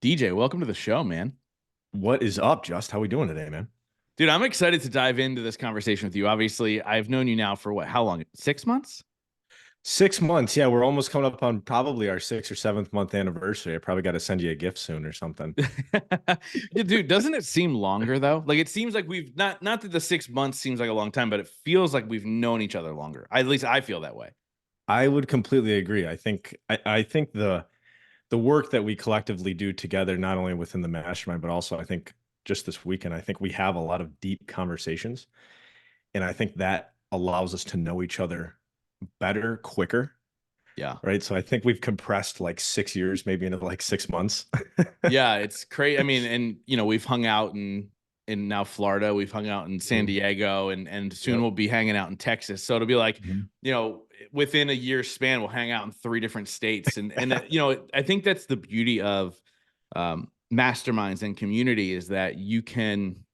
DJ, welcome to the show, man. What is up, Just? How we doing today, man? Dude, I'm excited to dive into this conversation with you. Obviously, I've known you now for what, how long? 6 months? 6 months. Yeah, we're almost coming up on probably our sixth or seventh month anniversary. I probably got to send you a gift soon or something. Yeah, dude, doesn't it seem longer though? Like it seems like we've not that the 6 months seems like a long time, but it feels like we've known each other longer. At least I feel that way. I would completely agree. I think the work that we collectively do together, not only within the mastermind, but also I think just this weekend, I think we have a lot of deep conversations. And I think that allows us to know each other better, quicker. Yeah. Right. So I think we've compressed like 6 years, maybe into like 6 months. Yeah, it's crazy. I mean, and we've hung out in now Florida, we've hung out in San Mhm. Diego, and soon Yep. we'll be hanging out in Texas. So it'll be like, Mhm. within a year's span, we'll hang out in three different states. And I think that's the beauty of masterminds and community is that you can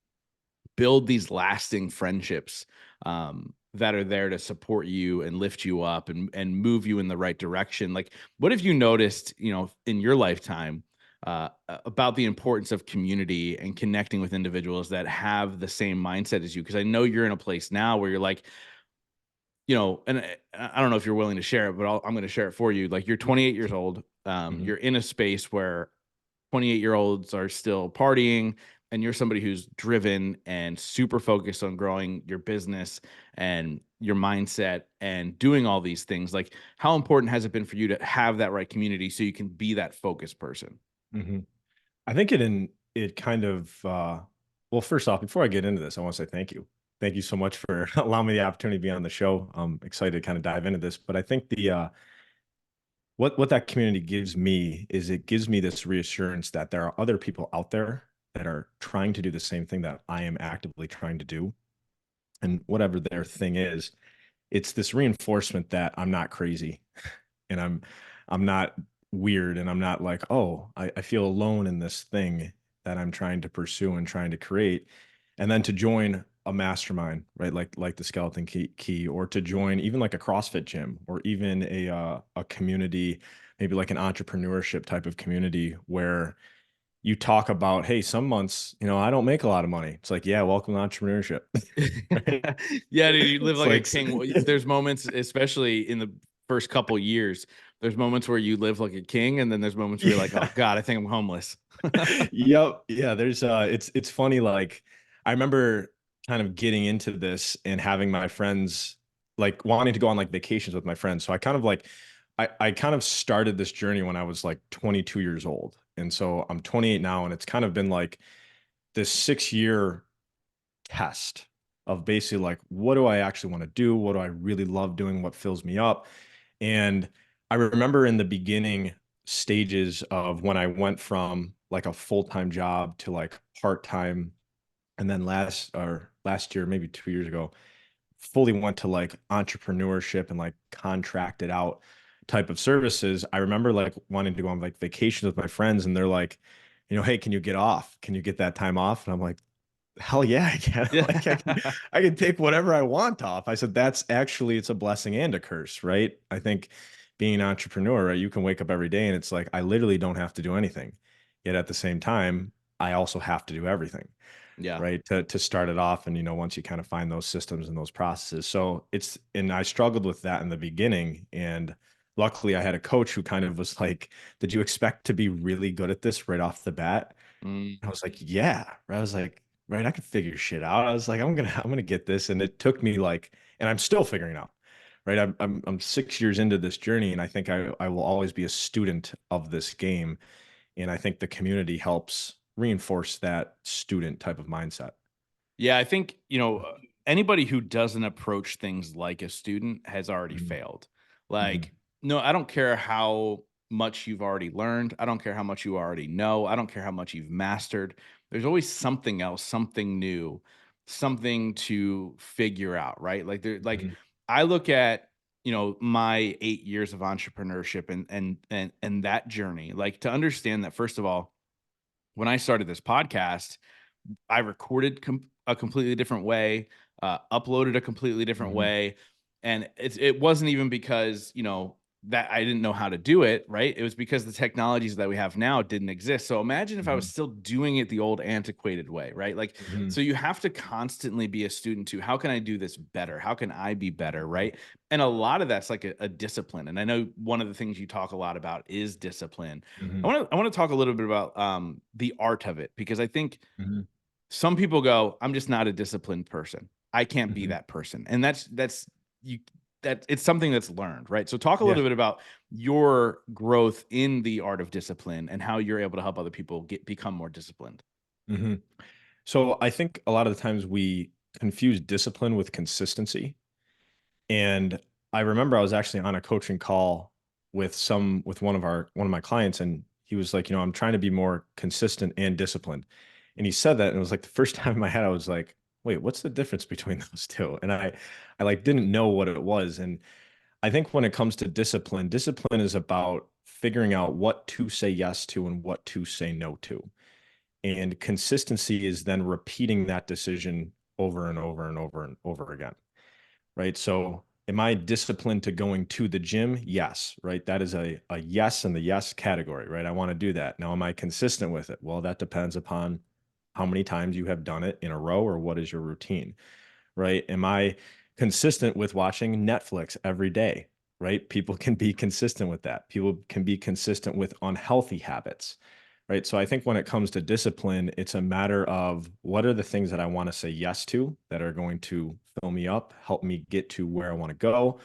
build these lasting friendships that are there to support you and lift you up and move you in the right direction. Like, what have you noticed, in your lifetime about the importance of community and connecting with individuals that have the same mindset as you? Because I know you're in a place now where you're like, and I don't know if you're willing to share it, but I'm going to share it for you. Like, you're 28 years old. Mhm. You're in a space where 28-year-olds are still partying, and you're somebody who's driven and super focused on growing your business and your mindset and doing all these things. Like, how important has it been for you to have that right community so you can be that focused person? Mhm. I think it kind of well, first off, before I get into this, I want to say thank you. Thank you so much for allowing me the opportunity to be on the show. I'm excited to kind of dive into this. But I think the what that community gives me is it gives me this reassurance that there are other people out there that are trying to do the same thing that I am actively trying to do. And whatever their thing is, it's this reinforcement that I'm not crazy and I'm not weird and I'm not like, oh, I feel alone in this thing that I'm trying to pursue and trying to create. And then to join a mastermind, right? Like the skeleton key, or to join even like a CrossFit gym or even a community, maybe like an entrepreneurship type of community where you talk about, hey, some months, I don't make a lot of money. It's like, yeah, welcome to entrepreneurship. Right? Yeah, dude, you live It's like a like king. There's moments, especially in the first couple years, there's moments where you live like a king, and then there's moments where you're like, oh yeah. God, I think I'm homeless. Yep. Yeah, there's it's funny, like I remember kind of getting into this and having my friends like wanting to go on like vacations with my friends. So I kind of like I kind of started this journey when I was like 22 years old. And so I'm 28 now, and it's kind of been like this 6 year test of basically like, what do I actually want to do? What do I really love doing? What fills me up? And I remember in the beginning stages of when I went from like a full-time job to like part-time, and then last year, maybe 2 years ago, fully went to like entrepreneurship and like contracted out type of services. I remember like wanting to go on like vacations with my friends, and they're like, hey, can you get off? Can you get that time off? And I'm like, hell yeah, I can. Like Yeah. I can take whatever I want off. I said that's actually it's a blessing and a curse, right? I think being an entrepreneur, right, you can wake up every day and it's like I literally don't have to do anything. Yet at the same time, I also have to do everything, Yeah. right? To start it off. And once you kind of find those systems and those processes. So and I struggled with that in the beginning. And luckily I had a coach who kind of was like, did you expect to be really good at this right off the bat? Mm. I was like, yeah. I was like, right, I can figure shit out. I was like, I'm gonna get this. And it took me like, and I'm still figuring out. Right. I'm 6 years into this journey, and I think I will always be a student of this game. And I think the community helps reinforce that student type of mindset. Yeah, I think, anybody who doesn't approach things like a student has already Mhm. failed. Mhm. Like, no, I don't care how much you've already learned. I don't care how much you already know. I don't care how much you've mastered. There's always something else, something new, something to figure out, right? Mhm. I look at, my 8 years of entrepreneurship and that journey, like to understand that first of all, when I started this podcast, I recorded a completely different way, uploaded a completely different Mhm. way, and it wasn't even because that I didn't know how to do it, right? It was because the technologies that we have now didn't exist. So imagine if I was still doing it the old antiquated way, right? Like, so you have to constantly be a student to, how can I do this better? How can I be better, right? And a lot of that's like a discipline. And I know one of the things you talk a lot about is discipline. I want to talk a little bit about the art of it, because I think some people go, I'm just not a disciplined person. I can't be that person. And that's you that it's something that's learned, right? So talk a little bit about your growth in the art of discipline and how you're able to help other people become more disciplined. So I think a lot of the times we confuse discipline with consistency. And I remember I was actually on a coaching call with one of my clients, and he was like, I'm trying to be more consistent and disciplined. And he said that, and it was like the first time in my head I was like, wait, what's the difference between those two? And I like didn't know what it was. And I think when it comes to discipline, discipline is about figuring out what to say yes to and what to say no to. And consistency is then repeating that decision over and over and over and over again. Right. So am I disciplined to going to the gym? Yes. Right. That is a yes in the yes category. Right. I want to do that. Now, am I consistent with it? Well, that depends upon how many times you have done it in a row or what is your routine. Right. Am I consistent with watching Netflix every day? Right. People can be consistent with that. People can be consistent with unhealthy habits. Right. So I think when it comes to discipline, it's a matter of what are the things that I want to say yes to that are going to fill me up, help me get to where I want to go,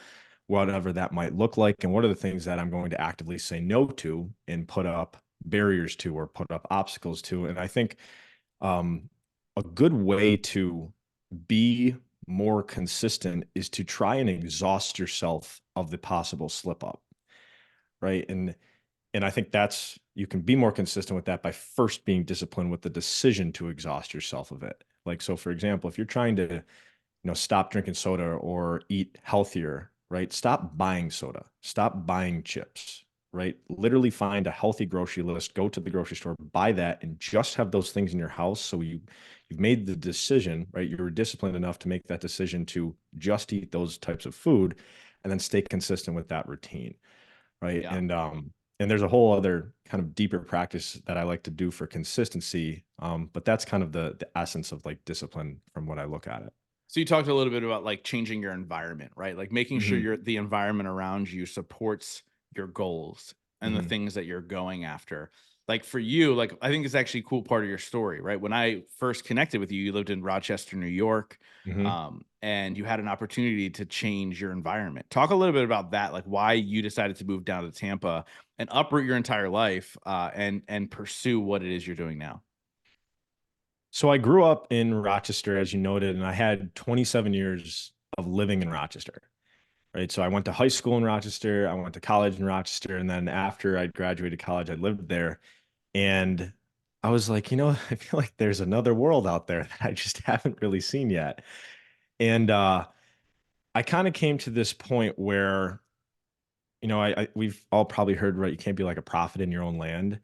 whatever that might look like. And what are the things that I'm going to actively say no to and put up barriers to or put up obstacles to. And I think a good way to be more consistent is to try and exhaust yourself of the possible slip up. Right. And I think you can be more consistent with that by first being disciplined with the decision to exhaust yourself of it. Like, so for example, if you're trying to, stop drinking soda or eat healthier, right? Stop buying soda, stop buying chips, right? Literally find a healthy grocery list, go to the grocery store, buy that, and just have those things in your house. So you've made the decision, right? You were disciplined enough to make that decision to just eat those types of food and then stay consistent with that routine. Right. Yeah. And there's a whole other kind of deeper practice that I like to do for consistency. But that's kind of the essence of like discipline from what I look at it. So you talked a little bit about like changing your environment, right? Like making sure the environment around you supports your goals and the things that you're going after. Like for you, like I think it's actually a cool part of your story, right? When I first connected with you, you lived in Rochester, New York, and you had an opportunity to change your environment. Talk a little bit about that, like why you decided to move down to Tampa and uproot your entire life and pursue what it is you're doing now. So I grew up in Rochester, as you noted, and I had 27 years of living in Rochester. Right. So I went to high school in Rochester. I went to college in Rochester. And then after I graduated college, I lived there. And I was like, I feel like there's another world out there that I just haven't really seen yet. And I kind of came to this point where, we've all probably heard, right, you can't be like a prophet in your own land.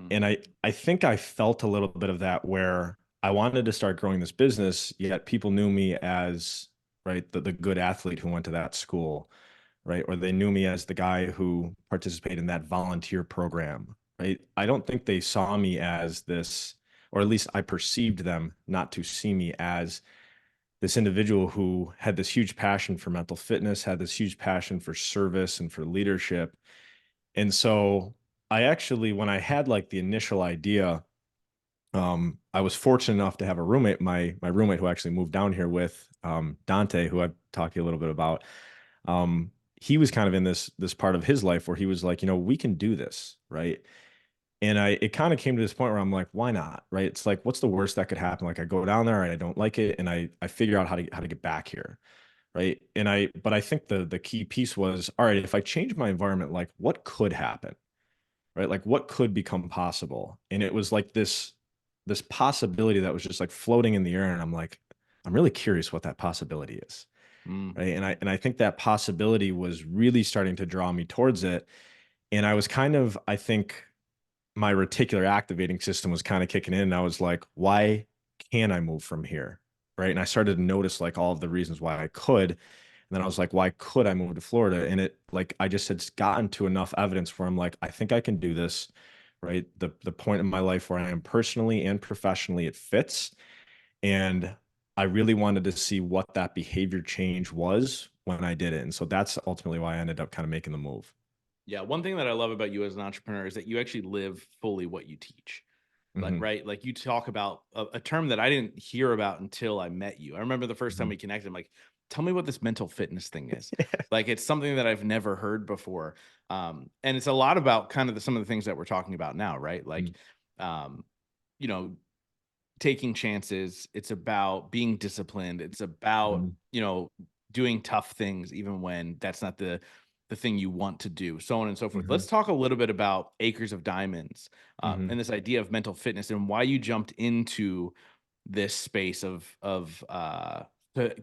And I think I felt a little bit of that where I wanted to start growing this business, yet people knew me as, right, the good athlete who went to that school, right? Or they knew me as the guy who participated in that volunteer program, right? I don't think they saw me as this, or at least I perceived them not to see me as this individual who had this huge passion for mental fitness, had this huge passion for service and for leadership. And so I actually, when I had like the initial idea, I was fortunate enough to have a roommate, my roommate who actually moved down here with, Dante, who I've talked to you a little bit about. He was kind of in this part of his life where he was like, we can do this, right? And it kind of came to this point where I'm like, why not? Right? It's like, what's the worst that could happen? Like I go down there and I don't like it, and I figure out how to get back here. Right. But I think the key piece was, all right, if I change my environment, like what could happen? Right? Like what could become possible? And it was like this possibility that was just like floating in the air. And I'm like, I'm really curious what that possibility is. Right. And I think that possibility was really starting to draw me towards it. And I was kind of, I think my reticular activating system was kind of kicking in. And I was like, why can't I move from here? Right. And I started to notice like all of the reasons why I could. And then I was like, why could I move to Florida? And it, like, I just had gotten to enough evidence where I'm like, I think I can do this, right? The point in my life where I am personally and professionally, it fits. And I really wanted to see what that behavior change was when I did it. And so that's ultimately why I ended up kind of making the move. Yeah. One thing that I love about you as an entrepreneur is that you actually live fully what you teach. Like, Mm-hmm. right. Like you talk about a term that I didn't hear about until I met you. I remember the first time Mm-hmm. we connected, I'm like, tell me what this mental fitness thing is. Like, it's something that I've never heard before. And it's a lot about kind of some of the things that we're talking about now, right? Like, um, you know, taking chances. It's about being disciplined. It's about, Mm-hmm. doing tough things, even when that's not the thing you want to do, so on and so forth. Mm-hmm. Let's talk a little bit about Acres of Diamonds, Mm-hmm. and this idea of mental fitness and why you jumped into this space to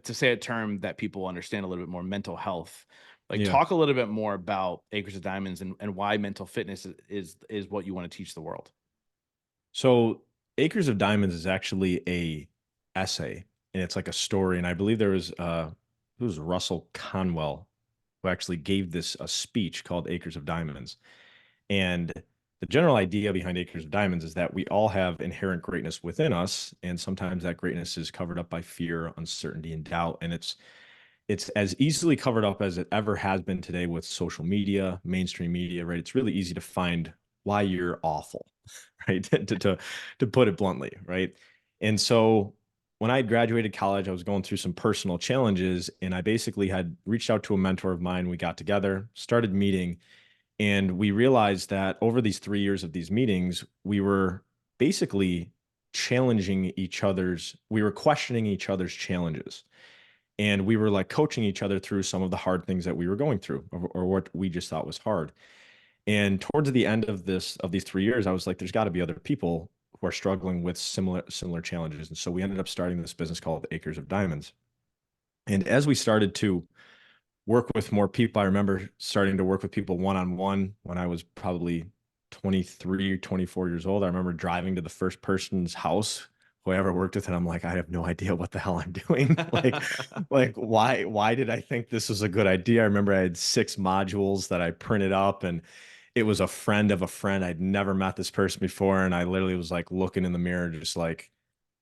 say a term that people understand a little bit more, mental health. Like, Yeah. talk a little bit more about Acres of Diamonds and why mental fitness is what you want to teach the world. So Acres of Diamonds is actually a essay, and it's like a story. And I believe there was it was Russell Conwell who actually gave this a speech called Acres of Diamonds. And the general idea behind Acres of Diamonds is that we all have inherent greatness within us, and sometimes that greatness is covered up by fear, uncertainty, and doubt. And it's as easily covered up as it ever has been today with social media, mainstream media, right? It's really easy to find why you're awful, right? To put it bluntly, right? And so when I had graduated college, I was going through some personal challenges, and I basically had reached out to a mentor of mine. We got together, started meeting, and we realized that over these 3 years of these meetings, we were basically challenging each other's, we were questioning each other's challenges. And we were like coaching each other through some of the hard things that we were going through, or what we just thought was hard. And towards the end of these 3 years, I was like, there's got to be other people who are struggling with similar challenges. And so we ended up starting this business called Acres of Diamonds. And as we started to work with more people, I remember starting to work with people one-on-one when I was probably 23, 24 years old. I remember driving to the first person's house who I ever worked with, and I'm like, I have no idea what the hell I'm doing. Like why did I think this was a good idea? I remember I had 6 modules that I printed up, and it was a friend of a friend. I'd never met this person before, and I literally was like looking in the mirror, just like,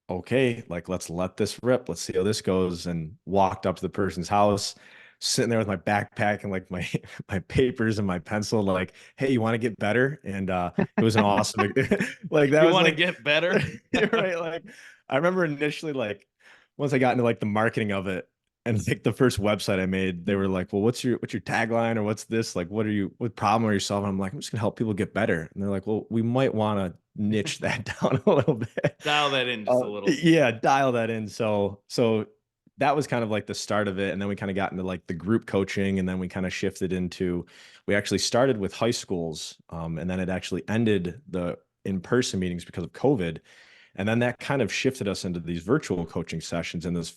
okay, like let's let this rip. Let's see how this goes. And walked up to the person's house, sitting there with my backpack and like my my papers and my pencil, like, hey, you want to get better? And it was an awesome like that You was want to like get better? right. Like I remember initially, like once I got into like the marketing of it, and like the first website I made, they were like, well, what's your tagline, or what's this? Like, what problem are you solving? I'm like, I'm just gonna help people get better. And they're like, well, we might want to niche that down a little bit. Dial that in just a little. Yeah, dial that in. So that was kind of like the start of it. And then we kind of got into like the group coaching, and then we kind of shifted into, we actually started with high schools. And then it actually ended the in-person meetings because of COVID. And then that kind of shifted us into these virtual coaching sessions and this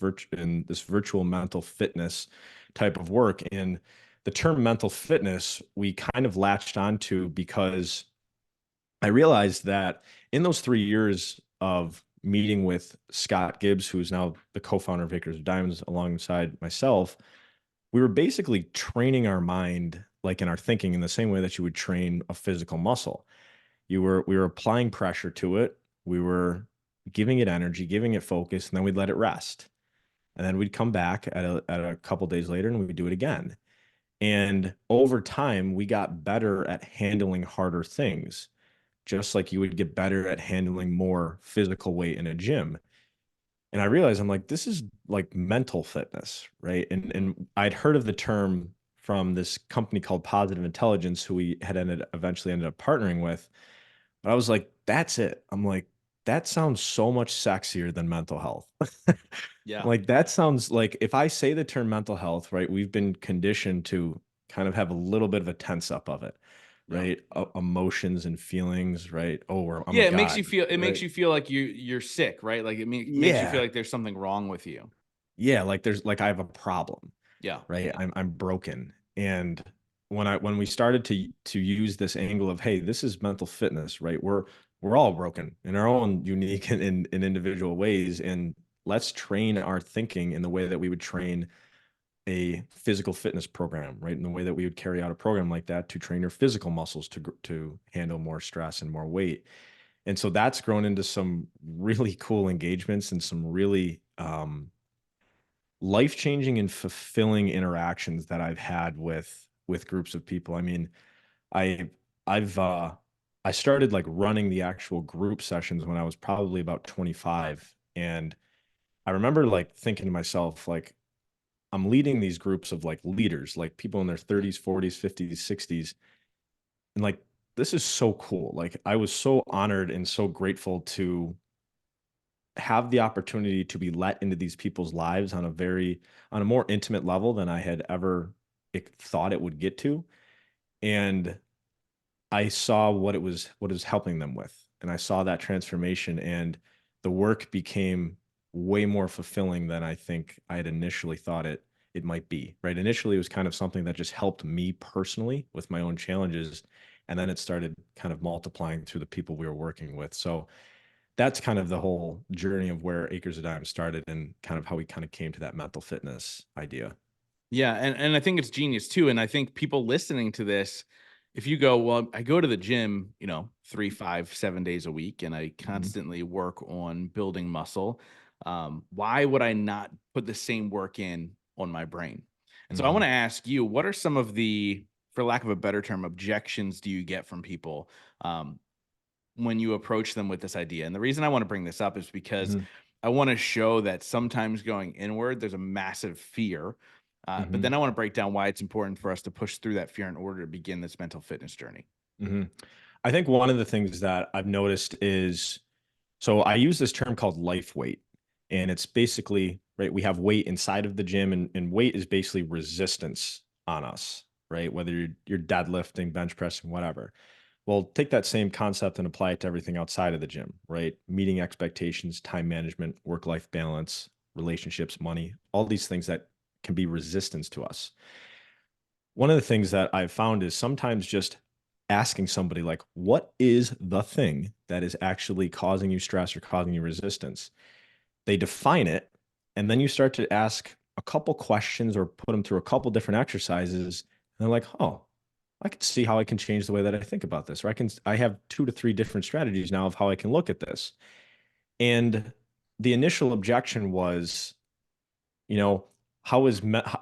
virtual mental fitness type of work. And the term mental fitness, we kind of latched onto because I realized that in those 3 years of meeting with Scott Gibbs, who's now the co-founder of Acres of Diamonds alongside myself, we were basically training our mind, like in our thinking, in the same way that you would train a physical muscle. We were applying pressure to it. We were giving it energy, giving it focus, and then we'd let it rest. And then we'd come back at a couple days later and we'd do it again. And over time, we got better at handling harder things, just like you would get better at handling more physical weight in a gym. And I realized, I'm like, this is like mental fitness, right? And I'd heard of the term from this company called Positive Intelligence, who we had eventually ended up partnering with. But I was like, that's it. I'm like, that sounds so much sexier than mental health. Yeah. Like that sounds like, if I say the term mental health, right, we've been conditioned to kind of have a little bit of a tense up of it, Yeah. right? Emotions and feelings, right? Oh, I'm a Yeah, it makes you god, feel right? like you're sick, right? Like makes you feel Yeah. like there's something wrong with you. Yeah, like there's like I have a problem, Yeah. right? I'm broken. And when we started to use this angle of, hey, this is mental fitness, right? We're all broken in our own unique and individual ways, and let's train our thinking in the way that we would train a physical fitness program, right? In the way that we would carry out a program like that to train your physical muscles to handle more stress and more weight. And so that's grown into some really cool engagements and some really life-changing and fulfilling interactions that I've had with groups of people. I mean, I I've I started like running the actual group sessions when I was probably about 25. And I remember like thinking to myself, like, I'm leading these groups of like leaders, like people in their 30s, 40s, 50s, 60s. And like, this is so cool. Like, I was so honored and so grateful to have the opportunity to be let into these people's lives on a more intimate level than I had ever thought it would get to. And I saw what it was helping them with. And I saw that transformation, and the work became way more fulfilling than I think I had initially thought it might be. Right. Initially, it was kind of something that just helped me personally with my own challenges. And then it started kind of multiplying through the people we were working with. So that's kind of the whole journey of where Acres of Dime started and kind of how we kind of came to that mental fitness idea. Yeah, and I think it's genius too. And I think people listening to this, if you go, well, I go to the gym, 3, 5, 7 days a week, and I Mhm. constantly work on building muscle. Why would I not put the same work in on my brain? And so I want Mhm. to ask you, what are some of the, for lack of a better term, objections do you get from people when you approach them with this idea? And the reason I want to bring this up is because Mhm. I want to show that sometimes going inward, there's a massive fear. But then Mhm. I want to break down why it's important for us to push through that fear in order to begin this mental fitness journey. Mhm. I think one of the things that I've noticed is, so I use this term called life weight. And it's basically, right, we have weight inside of the gym, and weight is basically resistance on us, right? Whether you're deadlifting, bench pressing, whatever. Well, take that same concept and apply it to everything outside of the gym, right? Meeting expectations, time management, work-life balance, relationships, money, all these things that can be resistance to us. One of the things that I've found is sometimes just asking somebody, like, what is the thing that is actually causing you stress or causing you resistance? They define it, and then you start to ask a couple questions or put them through a couple different exercises, and they're like, oh, I can see how I can change the way that I think about this, or I have 2 to 3 different strategies now of how I can look at this. And the initial objection was, you know, how is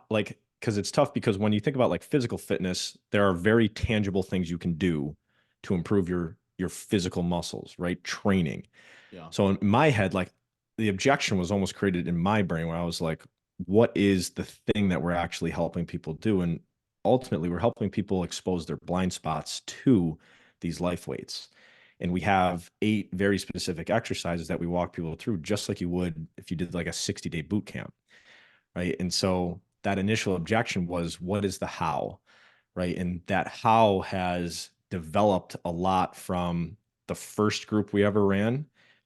like, because it's tough, because when you think about like physical fitness, there are very tangible things you can do to improve your physical muscles, right? Training. Yeah. So in my head, like, the objection was almost created in my brain, where I was like, what is the thing that we're actually helping people do? And ultimately, we're helping people expose their blind spots to these life weights. And we have 8 very specific exercises that we walk people through, just like you would if you did like a 60-day boot camp, right? And so that initial objection was, what is the how, right? And that how has developed a lot from the first group we ever ran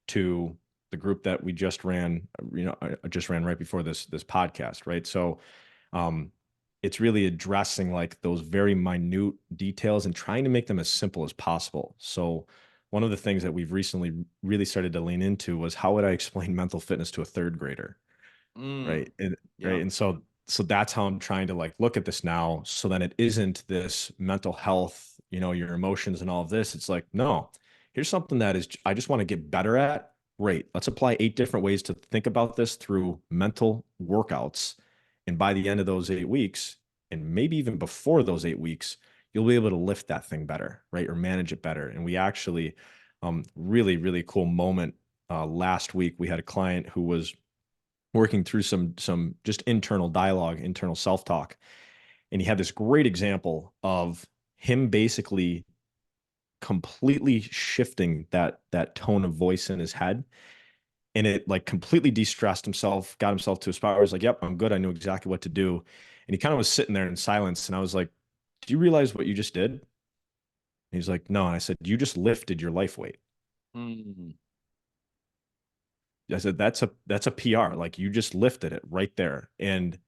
to the group that we just ran, I just ran right before this podcast, right? So um, it's really addressing like those very minute details and trying to make them as simple as possible. So one of the things that we've recently really started to lean into was, how would I explain mental fitness to a third grader? Mm, Right. And yeah. right. And so that's how I'm trying to like look at this now, so that it isn't this mental health, your emotions and all of this. It's like, no, here's something that is, I just want to get better at. Great. Let's apply 8 different ways to think about this through mental workouts. And by the end of those 8 weeks, and maybe even before those 8 weeks, you'll be able to lift that thing better, right? Or manage it better. And we actually, really, really cool moment. Last week, we had a client who was working through some just internal dialogue, internal self-talk. And he had this great example of him basically completely shifting that tone of voice in his head. And it like completely de-stressed himself, got himself to a spot where he was like, yep, I'm good. I knew exactly what to do. And he kind of was sitting there in silence. And I was like, do you realize what you just did? And he's like, no. And I said, you just lifted your life weight. Mm, I said, that's a PR. Like, you just lifted it right there. And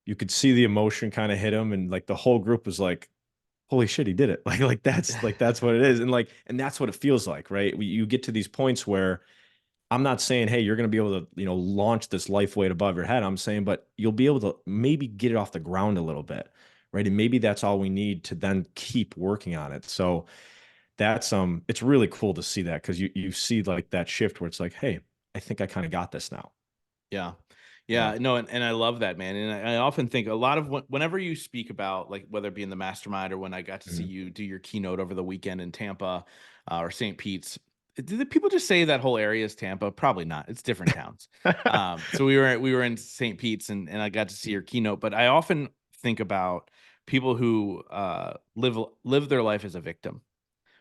you could see the emotion kind of hit him, and like the whole group was like, holy shit, he did it. Like that's what it is. And like, and that's what it feels like, right? You get to these points where I'm not saying, hey, you're going to be able to, launch this life weight above your head. I'm saying, but you'll be able to maybe get it off the ground a little bit, right? And maybe that's all we need to then keep working on it. So that's it's really cool to see that, because you see like that shift where it's like, hey, I think I kind of got this now. Yeah. Yeah. Yeah, no, and I love that, man. And I often think a lot of whenever you speak about, like, whether it be in the mastermind or when I got to see Mhm. you do your keynote over the weekend in Tampa, or St. Pete's, do the people just say that whole area is Tampa? Probably not. It's different towns. So we were in St. Pete's, and I got to see your keynote. But I often think about people who live their life as a victim,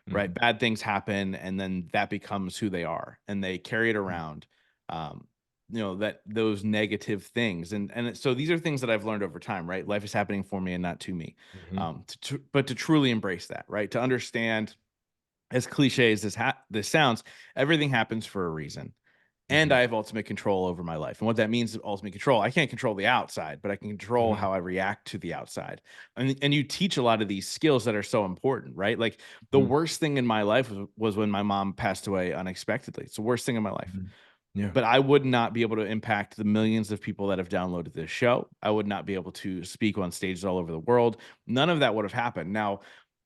right? Mhm. Bad things happen, and then that becomes who they are, and they carry it around. Um, that those negative things, so these are things that I've learned over time, right? Life is happening for me and not to me. Mhm. But to truly embrace that, right? To understand, as cliche as this sounds, everything happens for a reason. And Mhm. I have ultimate control over my life. And what that means is ultimate control. I can't control the outside, but I can control Mhm. how I react to the outside. And you teach a lot of these skills that are so important, right? Like, the Mhm. worst thing in my life was when my mom passed away unexpectedly. It's the worst thing in my life. Mhm. Yeah. But I would not be able to impact the millions of people that have downloaded this show. I would not be able to speak on stages all over the world. None of that would have happened. Now,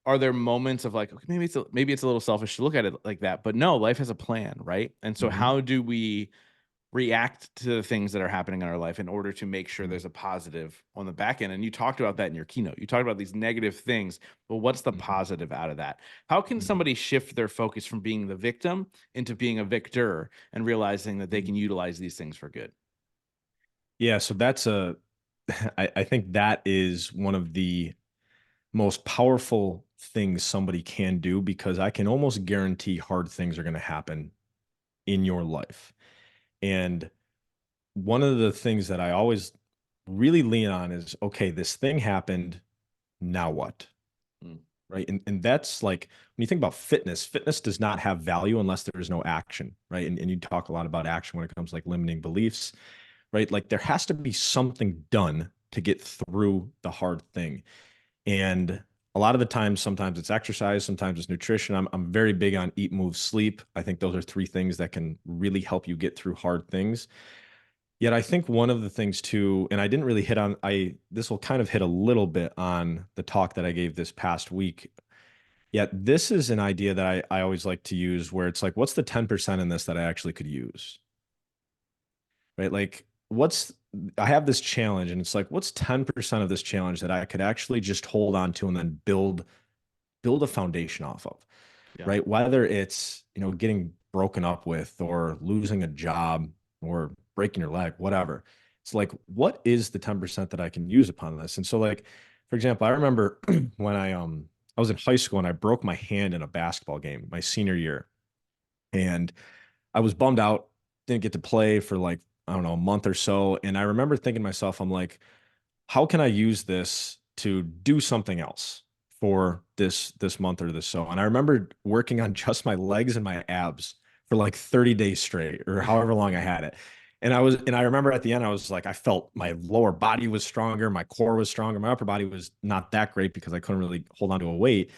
are there moments of like, okay, maybe it's a little selfish to look at it like that, but no, life has a plan, right? And so Mhm. how do we react to the things that are happening in our life in order to make sure Mhm. there's a positive on the back end? And you talked about that in your keynote. You talked about these negative things, but what's the Mhm. positive out of that? How can Mhm. somebody shift their focus from being the victim into being a victor and realizing that they Mhm. can utilize these things for good? Yeah, so that's I think that is one of the most powerful things somebody can do, because I can almost guarantee hard things are going to happen in your life. And one of the things that I always really lean on is, okay, this thing happened. Now what? Mm, Right. And that's like, when you think about fitness, fitness does not have value unless there is no action. Right. And you talk a lot about action when it comes to like limiting beliefs, right? Like there has to be something done to get through the hard thing. And a lot of the times, sometimes it's exercise, sometimes it's nutrition. I'm very big on eat, move, sleep. I think those are three things that can really help you get through hard things. Yet I think one of the things too, and I didn't really hit on, this will kind of hit a little bit on the talk that I gave this past week. Yet this is an idea that I always like to use, where it's like, what's the 10% in this that I actually could use? Right? Like, I have this challenge, and it's like, what's 10% of this challenge that I could actually just hold on to and then build a foundation off of, yeah. right? Whether it's, getting broken up with, or losing a job, or breaking your leg, whatever. It's like, what is the 10% that I can use upon this? And so, like, for example, I remember when I was in high school and I broke my hand in a basketball game my senior year. And I was bummed out, didn't get to play for like, I don't know, a month or so. And I remember thinking to myself, I'm like, how can I use this to do something else for this month or this so? And I remember working on just my legs and my abs for like 30 days straight, or however long I had it. And I remember at the end, I was like, I felt my lower body was stronger, my core was stronger, my upper body was not that great because I couldn't really hold on to a weight.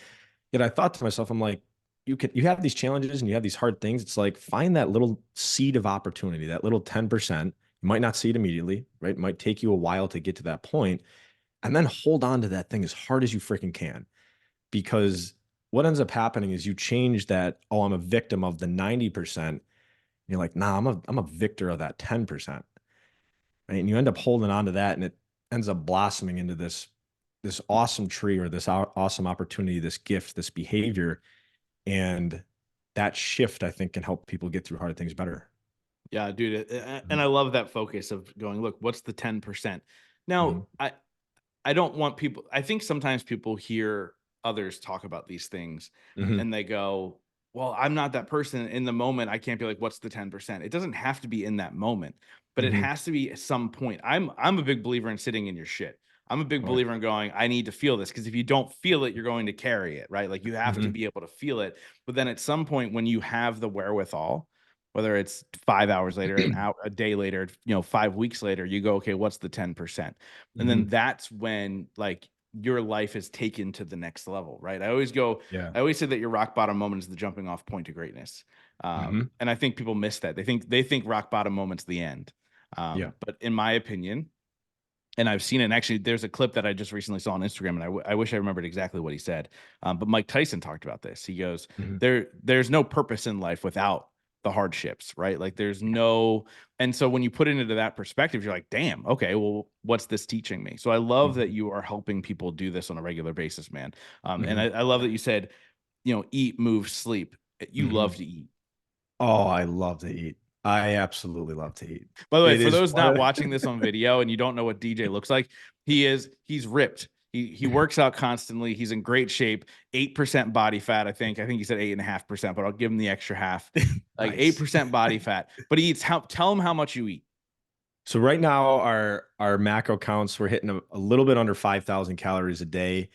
Yet I thought to myself, I'm like, you have these challenges and you have these hard things. It's like, find that little seed of opportunity, that little 10%. You might not see it immediately, right? It might take you a while to get to that point, and then hold on to that thing as hard as you freaking can. Because what ends up happening is you change that, oh, I'm a victim of the 90%. You're like, nah, I'm a victor of that 10%. Right. And you end up holding on to that, and it ends up blossoming into this awesome tree, or this awesome opportunity, this gift, this behavior. And that shift, I think, can help people get through hard things better. Yeah, dude. And Mhm. I love that focus of going, look, what's the 10%? Now, Mhm. I don't want people, I think sometimes people hear others talk about these things Mhm. and they go, well, I'm not that person in the moment. I can't be like, what's the 10%? It doesn't have to be in that moment, but it Mhm. has to be at some point. I'm a big believer in sitting in your shit. I'm a big Right. believer in going, I need to feel this, because if you don't feel it, you're going to carry it, right? Like, you have to Mhm. be able to feel it. But then at some point, when you have the wherewithal, whether it's 5 hours later, an hour, a day later, 5 weeks later, you go, okay, what's the 10%? And then Mhm. that's when, like, your life is taken to the next level, right? Yeah. I always say that your rock bottom moment is the jumping off point to greatness. And I think people miss that. They think rock bottom moment's the end. Yeah. But in my opinion, and I've seen it, and actually there's a clip that I just recently saw on Instagram, and I wish I remembered exactly what he said. But Mike Tyson talked about this. He goes, there's no purpose in life without the hardships, right? Like there's no, and so when you put it into that perspective, you're like, damn, okay, well, what's this teaching me? So I love that you are helping people do this on a regular basis, man. And I love that you said, eat, move, sleep. You love to eat. Oh, I love to eat. I absolutely love to eat. By the way, It for is those not watching this on video and you don't know what DJ looks like, he's ripped. He works out constantly. He's in great shape. 8% body fat, I think. I think he said 8.5%, but I'll give him the extra half. Like nice. 8% body fat. But he eats tell him how much you eat. So right now our macro counts, we're hitting a little bit under 5,000 calories a day.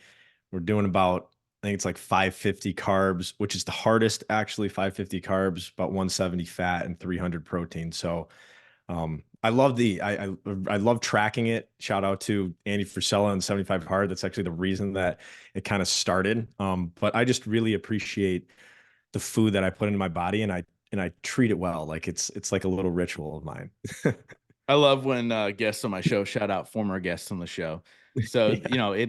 We're doing about, I think it's like 550 carbs, which is the hardest actually, 550 carbs, about 170 fat and 300 protein. So I love I love tracking it. Shout out to Andy Frisella and 75 Hard. That's actually the reason that it kind of started. But I just really appreciate the food that I put into my body, and I treat it well. Like it's like a little ritual of mine. I love when guests on my show shout out former guests on the show. So, Yeah.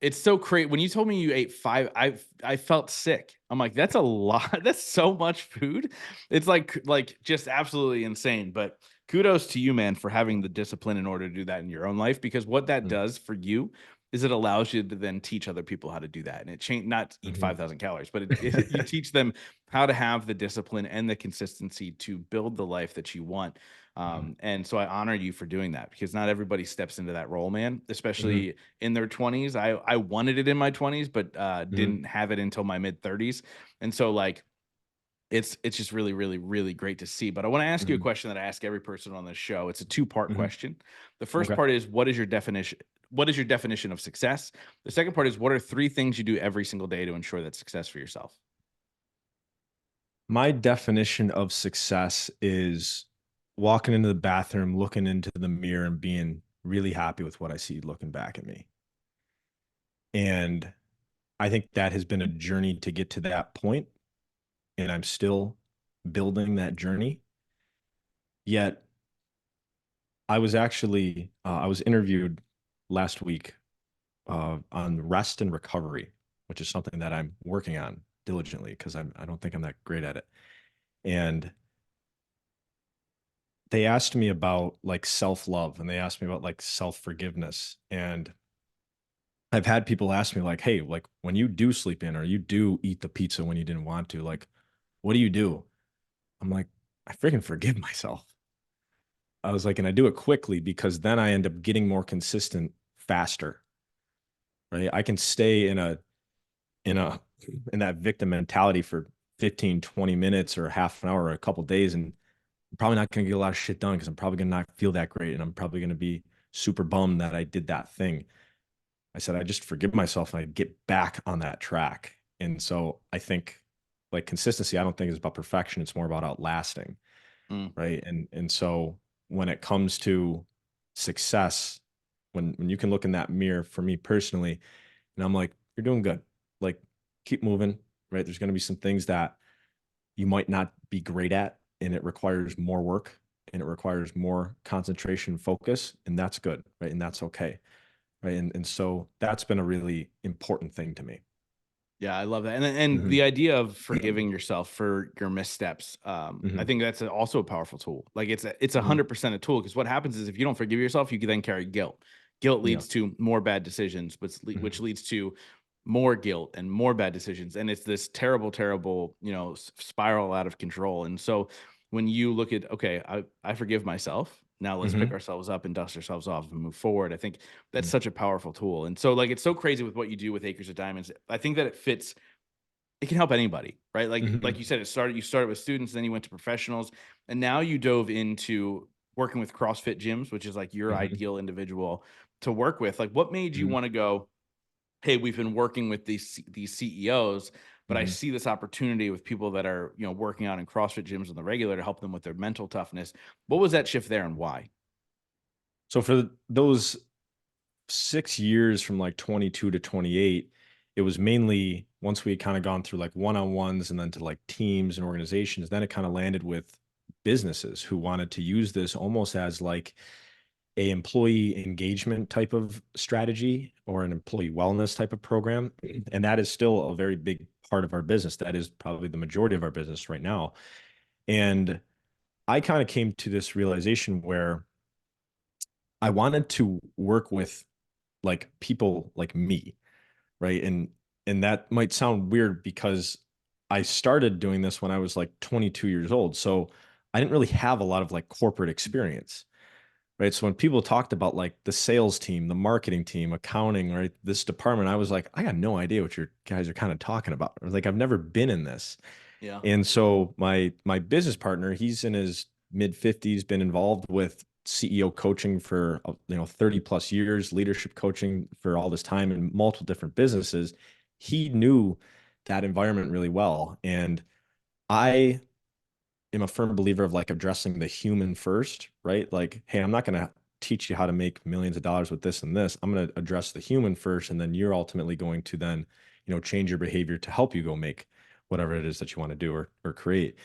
It's so crazy. When you told me you ate five, I felt sick. I'm like, that's a lot. That's so much food. It's like just absolutely insane. But kudos to you, man, for having the discipline in order to do that in your own life. Because what that does for you is it allows you to then teach other people how to do that. And it change not eat 5,000 calories, but you teach them how to have the discipline and the consistency to build the life that you want. And so I honor you for doing that, because not everybody steps into that role, man, especially in their 20s. I wanted it in my 20s, but didn't have it until my mid 30s. And so like, it's just really, really, really great to see. But I want to ask you a question that I ask every person on this show. It's a two-part question. The first Okay. part is, what is your definition of success? The second part is, what are 3 things you do every single day to ensure that success for yourself? My definition of success is walking into the bathroom, looking into the mirror, and being really happy with what I see looking back at me. And I think that has been a journey to get to that point, and I'm still building that journey. Yet I was actually I was interviewed last week on rest and recovery, which is something that I'm working on diligently because I don't think I'm that great at it. And they asked me about like self-love, and they asked me about like self-forgiveness. And I've had people ask me like, hey, like when you do sleep in or you do eat the pizza when you didn't want to, like, what do you do? I'm like, I freaking forgive myself. I was like, and I do it quickly because then I end up getting more consistent faster, right? I can stay in a in that victim mentality for 15, 20 minutes or half an hour or a couple days, and I'm probably not going to get a lot of shit done because I'm probably going to not feel that great, and I'm probably going to be super bummed that I did that thing. I said I just forgive myself and I get back on that track. And so I think like consistency, I don't think is about perfection. It's more about outlasting, Mm. right? And so when it comes to success, when you can look in that mirror, for me personally, and I'm like, you're doing good. Like, keep moving, right? There's going to be some things that you might not be great at, and it requires more work and it requires more concentration, focus, and that's good, right? And that's okay, right? And so that's been a really important thing to me. Yeah, I love that. And the idea of forgiving yourself for your missteps, I think that's also a powerful tool. Like it's 100% a tool, because what happens is if you don't forgive yourself, you can then carry guilt. Guilt Yeah. leads to more bad decisions, which leads to more guilt and more bad decisions. And it's this terrible, terrible, spiral out of control. And so when you look at, okay, I forgive myself. Now let's pick ourselves up and dust ourselves off and move forward. I think that's such a powerful tool. And so like, it's so crazy with what you do with Acres of Diamonds. I think that it can help anybody, right? Like you said, you started with students, then you went to professionals, and now you dove into working with CrossFit gyms, which is like your ideal individual to work with. Like, what made you want to go, hey, we've been working with these CEOs, but I see this opportunity with people that are, working out in CrossFit gyms on the regular to help them with their mental toughness. What was that shift there and why? So for those 6 years from like 22 to 28, it was mainly once we had kind of gone through like one-on-ones and then to like teams and organizations, then it kind of landed with businesses who wanted to use this almost as like a employee engagement type of strategy or an employee wellness type of program. And that is still a very big part of our business. That is probably the majority of our business right now. And I kind of came to this realization where I wanted to work with like people like me, right? And that might sound weird because I started doing this when I was like 22 years old. So I didn't really have a lot of like corporate experience, right? So when people talked about like the sales team, the marketing team, accounting, right, this department, I was like, I got no idea what you guys are kind of talking about. I was like, I've never been in this. Yeah. And so my business partner, he's in his mid 50s, been involved with CEO coaching for 30 plus years, leadership coaching for all this time in multiple different businesses. He knew that environment really well. And I am a firm believer of like addressing the human first, right? Like, hey, I'm not going to teach you how to make millions of dollars with this and this. I'm going to address the human first, and then you're ultimately going to then, change your behavior to help you go make whatever it is that you want to do or create.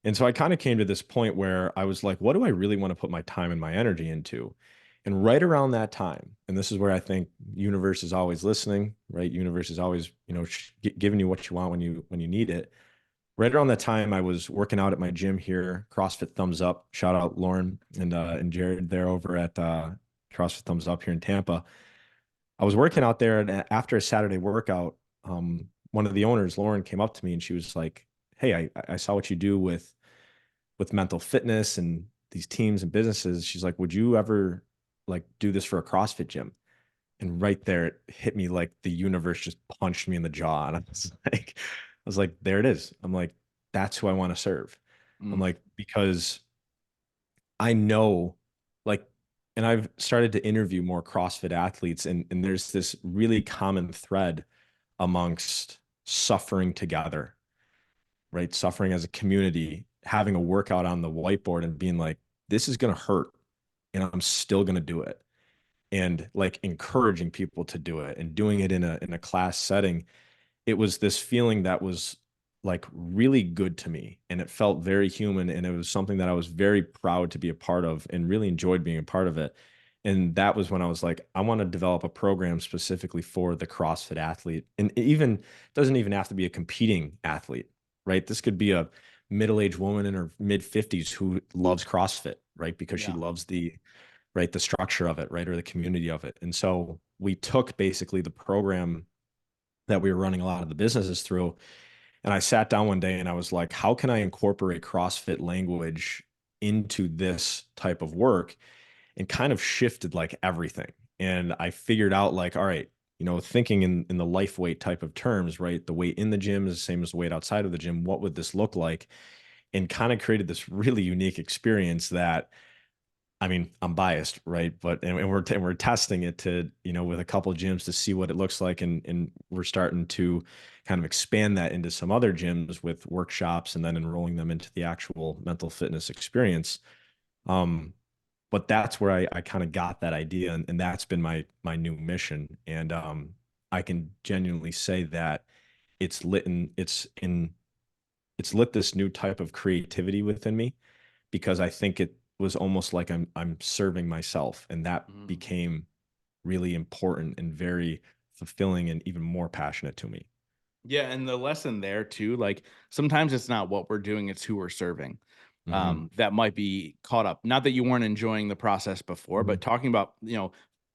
And so I kind of came to this point where I was like, what do I really want to put my time and my energy into? And right around that time, and this is where I think universe is always listening, right? Universe is always, giving you what you want when you need it. Right around that time, I was working out at my gym here, CrossFit Thumbs Up. Shout out Lauren and Jared there over at CrossFit Thumbs Up here in Tampa. I was working out there, and after a Saturday workout, one of the owners, Lauren, came up to me and she was like, "Hey, I saw what you do with mental fitness and these teams and businesses." She's like, "Would you ever like do this for a CrossFit gym?" And right there, it hit me like the universe just punched me in the jaw. And I was like, there it is. I'm like, that's who I want to serve. I'm Mm. like, because I know, like, and I've started to interview more CrossFit athletes, and there's this really common thread amongst suffering together, right? Suffering as a community, having a workout on the whiteboard and being like, this is going to hurt, and I'm still going to do it. And like encouraging people to do it and doing it in a class setting. It was this feeling that was like really good to me, and it felt very human, and it was something that I was very proud to be a part of and really enjoyed being a part of it. And that was when I was like, I want to develop a program specifically for the CrossFit athlete. And it even doesn't even have to be a competing athlete, right? This could be a middle-aged woman in her mid 50s who loves CrossFit, right? Because she Yeah. loves the structure of it, right? Or the community of it. And so we took basically the program that we were running a lot of the businesses through. And I sat down one day and I was like, how can I incorporate CrossFit language into this type of work? And kind of shifted like everything. And I figured out like, all right, thinking in the life weight type of terms, right? The weight in the gym is the same as the weight outside of the gym. What would this look like? And kind of created this really unique experience that, I mean, I'm biased, right? But and we're testing it to, with a couple of gyms to see what it looks like, and we're starting to kind of expand that into some other gyms with workshops and then enrolling them into the actual mental fitness experience. But that's where I kind of got that idea, and that's been my new mission. And I can genuinely say that it's lit in it's lit this new type of creativity within me, because I think it was almost like I'm serving myself, and that Mm. became really important and very fulfilling and even more passionate to me. Yeah, and the lesson there too, like sometimes it's not what we're doing, it's who we're serving. Hmm. That might be caught up. Not that you weren't enjoying the process before, Hmm. but talking about,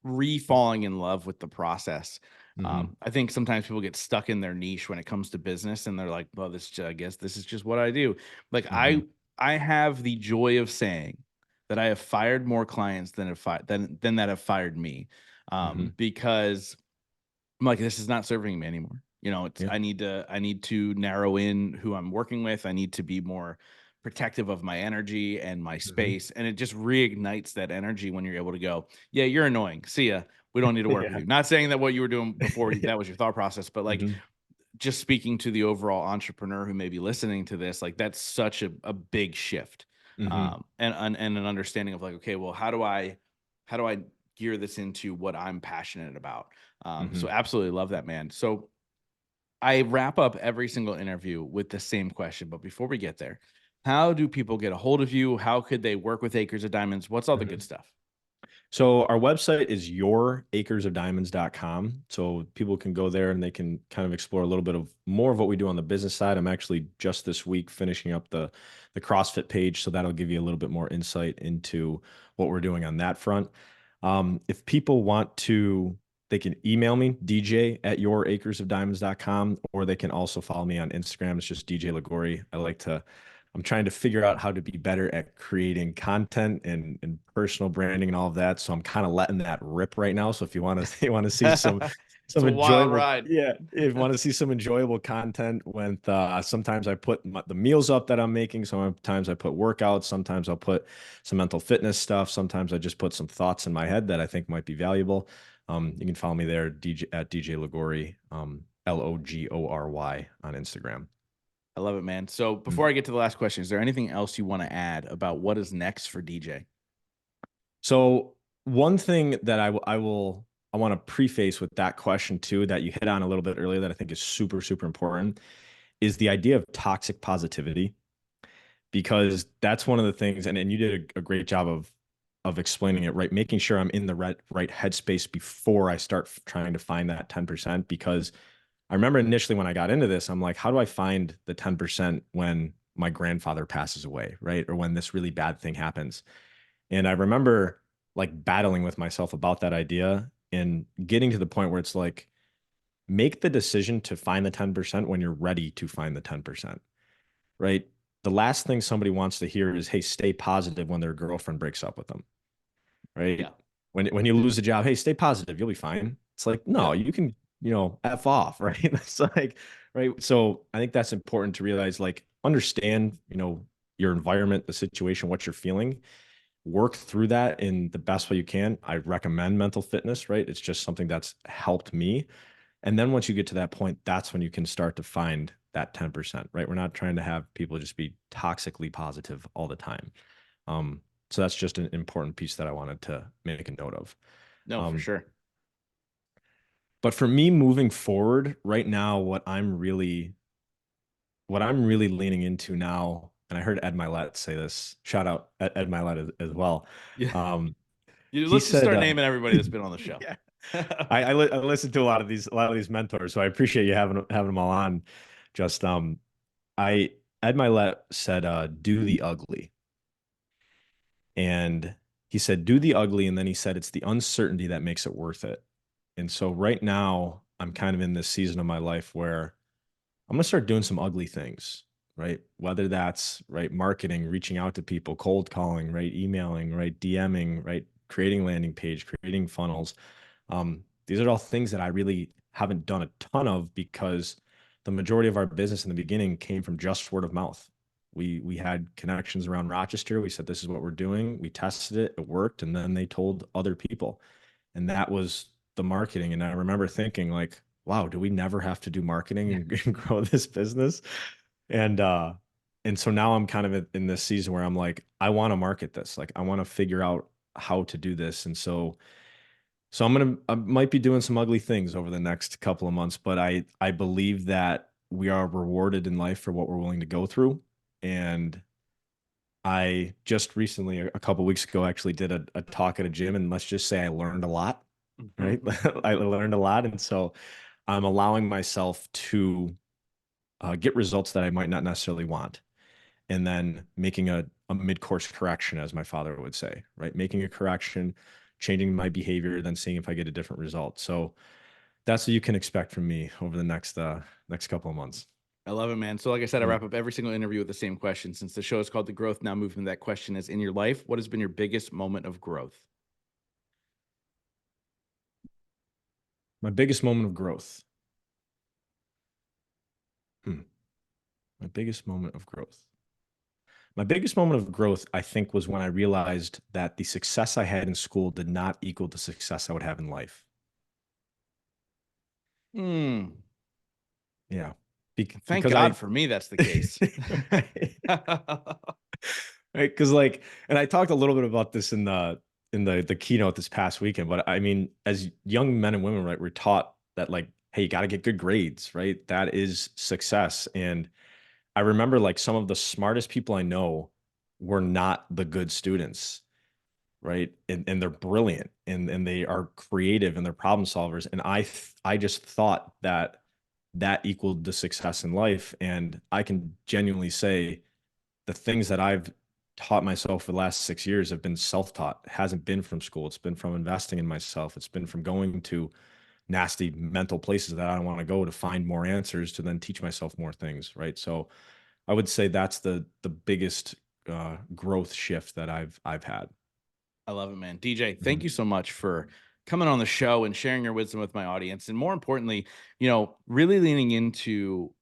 re-falling in love with the process. Hmm. I think sometimes people get stuck in their niche when it comes to business and they're like, well, I guess this is just what I do. Like Hmm. I have the joy of saying that I have fired more clients than that have fired me. Hmm. Because I'm like, this is not serving me anymore. It's Yeah. I need to narrow in who I'm working with. I need to be more protective of my energy and my Hmm. space. And it just reignites that energy when you're able to go, yeah, you're annoying. See ya. We don't need to work with Yeah. you. Not saying that what you were doing before that was your thought process, but like Hmm. just speaking to the overall entrepreneur who may be listening to this, like that's such a big shift. Hmm. And an understanding of like, okay, well, how do I gear this into what I'm passionate about? So Hmm. absolutely love that, man. So I wrap up every single interview with the same question, but before we get there, how do people get a hold of you? How could they work with Acres of Diamonds? What's all the good stuff? So our website is youracresofdiamonds.com. So people can go there and they can kind of explore a little bit of more of what we do on the business side. I'm actually just this week finishing up the CrossFit page, so that'll give you a little bit more insight into what we're doing on that front. If people want to, they can email me, DJ at youracresofdiamonds.com, or they can also follow me on Instagram. It's just DJ Logory. I'm trying to figure out how to be better at creating content and personal branding and all of that. So I'm kind of letting that rip right now. So if you want to see some It's a wild enjoyable, ride. yeah, if you want to see some enjoyable content, when sometimes I put the meals up that I'm making. Sometimes I put workouts. Sometimes I'll put some mental fitness stuff. Sometimes I just put some thoughts in my head that I think might be valuable. You can follow me there, DJ Logory, Logory on Instagram. I love it, man. So before I get to the last question, is there anything else you want to add about what is next for DJ? So one thing that I want to preface with that question too, that you hit on a little bit earlier, that I think is super, super important, is the idea of toxic positivity, because that's one of the things, and you did a great job of explaining it, right? Making sure I'm in the right headspace before I start trying to find that 10%, because I remember initially when I got into this, I'm like, how do I find the 10% when my grandfather passes away, right? Or when this really bad thing happens. And I remember like battling with myself about that idea and getting to the point where it's like, make the decision to find the 10% when you're ready to find the 10%, right? The last thing somebody wants to hear is, hey, stay positive when their girlfriend breaks up with them, right? Yeah. When you lose a job, hey, stay positive, you'll be fine. It's like, no, Yeah. you can, F off, right? It's like, right. So I think that's important to realize, like, understand, your environment, the situation, what you're feeling, work through that in the best way you can. I recommend mental fitness, right? It's just something that's helped me. And then once you get to that point, that's when you can start to find that 10%, right? We're not trying to have people just be toxically positive all the time. So that's just an important piece that I wanted to make a note of. No, for sure. But for me moving forward right now, what I'm really leaning into now, and I heard Ed Milet say this, shout out Ed Milet as well. Yeah. He Let's just said, start naming everybody that's been on the show. yeah, I listen to a lot of these mentors, so I appreciate you having them all on. Just Ed Milet said, do the ugly. And he said, do the ugly. And then he said, it's the uncertainty that makes it worth it. And so right now, I'm kind of in this season of my life where I'm going to start doing some ugly things, right? Whether that's right marketing, reaching out to people, cold calling, right? Emailing, right? DMing, right? Creating landing page, creating funnels. These are all things that I really haven't done a ton of, because the majority of our business in the beginning came from just word of mouth. We had connections around Rochester. We said, this is what we're doing. We tested it. It worked. And then they told other people. And that was the marketing. And I remember thinking like, wow, do we never have to do marketing and grow this business? And so now I'm kind of in this season where I'm like, I want to market this. Like I want to figure out how to do this. And so I might be doing some ugly things over the next couple of months, but I believe that we are rewarded in life for what we're willing to go through. And I just recently, a couple of weeks ago, actually did a talk at a gym, and let's just say I learned a lot, right? I learned a lot. And so I'm allowing myself to get results that I might not necessarily want. And then making a mid-course correction, as my father would say, right? Making a correction, changing my behavior, then seeing if I get a different result. So that's what you can expect from me over the next couple of months. I love it, man. So like I said, I wrap up every single interview with the same question. Since the show is called The Growth Now Movement, that question is, in your life, what has been your biggest moment of growth? My biggest moment of growth. My biggest moment of growth. My biggest moment of growth, I think, was when I realized that the success I had in school did not equal the success I would have in life. Yeah. Thank God for me, that's the case. Right. Cause like, and I talked a little bit about this in the keynote this past weekend, but I mean, as young men and women, right, we're taught that like, hey, you got to get good grades, right? That is success. And I remember like some of the smartest people I know were not the good students, right? And they're brilliant and they are creative and they're problem solvers. And I just thought that that equaled the success in life. And I can genuinely say the things that I've taught myself for the last 6 years have been self-taught. It hasn't been from school. It's been from investing in myself. It's been from going to nasty mental places that I don't want to go to find more answers to then teach myself more things. Right. So I would say that's the biggest growth shift that I've had. I love it, man. DJ, thank Mhm. you so much for coming on the show and sharing your wisdom with my audience. And more importantly, you know, really leaning into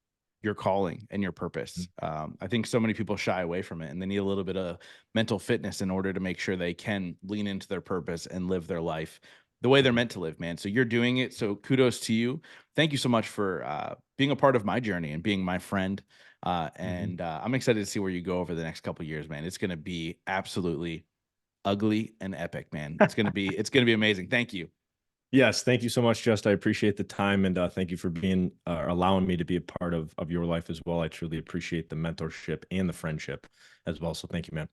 your calling and your purpose. I think so many people shy away from it and they need a little bit of mental fitness in order to make sure they can lean into their purpose and live their life the way they're meant to live, man. So you're doing it. So kudos to you. Thank you so much for being a part of my journey and being my friend. Mhm. I'm excited to see where you go over the next couple of years, man. It's going to be absolutely ugly and epic, man. It's gonna be amazing. Thank you. Yes, thank you so much, Just. I appreciate the time and thank you for being allowing me to be a part of your life as well. I truly appreciate the mentorship and the friendship as well. So thank you, man.